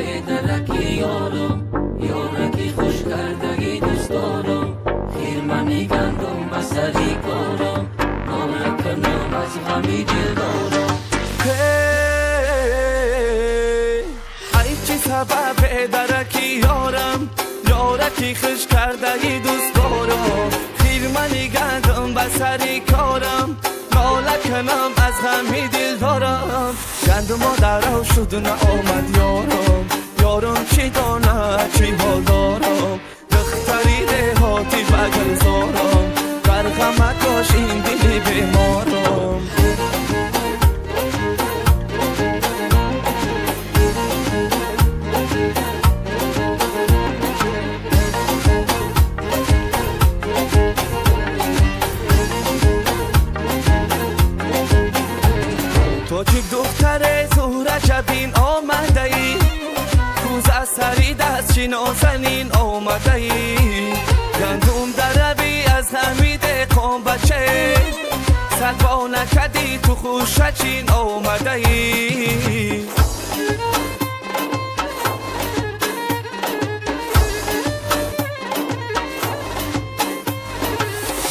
به درکی یارم، یارکی خوش کردگی دوست دارم. خیر منی گندم بسری کارم، ناله کنم از غمی دل دارم. ای چی سبب درکی یارم، یارکی خوش کردگی دوست دارم. خیر منی گندم بسری کارم، ناله کنم از غمی دل دارم. گندم درو شد نآمد یارم، یارم چی دانه چی حال دارم. دختری دهاتی بگل زارم، در غمت باش این دل بیمارم. تو چی دختر زهره جبین آمده ای، روز از سری دست چی نازنین آمده ای. گندم دربی از حمید قوم بچه، سلوا نکدی تو خوشه چین آمده ای.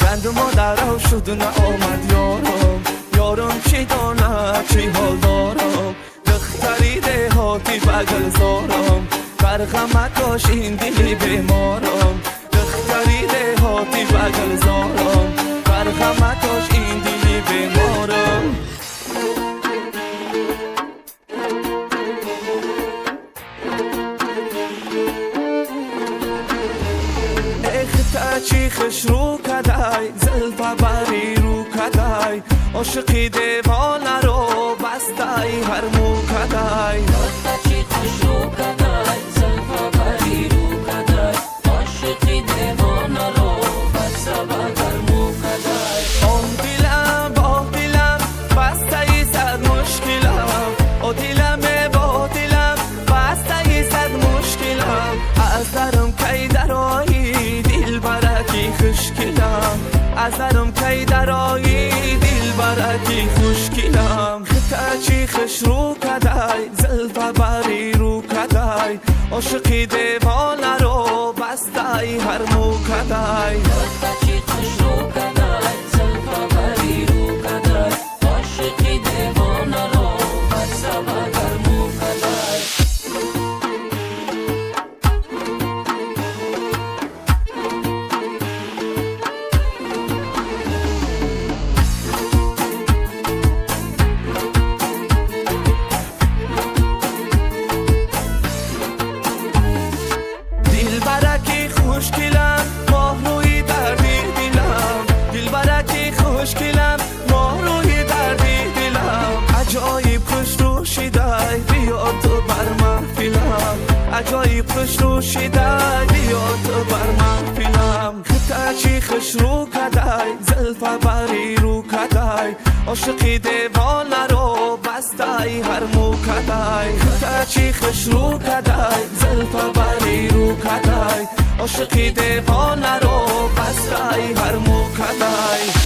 گندم درو شد نآمد یارم، یارم چی دانه چی حال دارم. دختری دهاتی بگل زارم، در غمت باش این دلی بیمارم. دختری دهاتی بگل زارم، در غمت باش این دلی بیمارم. اختا چی خش رو کدای، زلفا بری رو کدای. عاشقی دیوانه رو بستای هر مو کدای. اختا چی خش رو کدای، زلفا بری رو کدای. عاشقی دیوانه رو بستای هر مو کدای. آن دلم با دلم بستای صد مشکلم، او دلم با دلم بستای صد مشکلم. از درم کی درایی دل برکی خوشگلم، از درم کی درایی دل برکی خوشگلم. خطا چی خش رو کدای، زلفا بری رو کدای. عاشقی دیوانه رو بستای هر مو کدای. اختا چی خش رو کدای، زلفا بری رو کدای. عاشقی دیوانه رو بستای هر مو کدای. خوشگلم ماه روی دردی دلم، دل برکی خوشگلم ماه روی دردی دلم. عجایب خوش روشی دای بیا تو بر محفلم، عجایب خوش روشی دای بیا تو بر محفلم. خطا چی خوش رو کدای، زلفا بری رو کدای. عاشقی دیوانه رو بستای هر مو کدای. خطا چی خوش رو کدای، زلفا بری رو کدای. عاشقی دیوانه رو بستای هر مو کدای.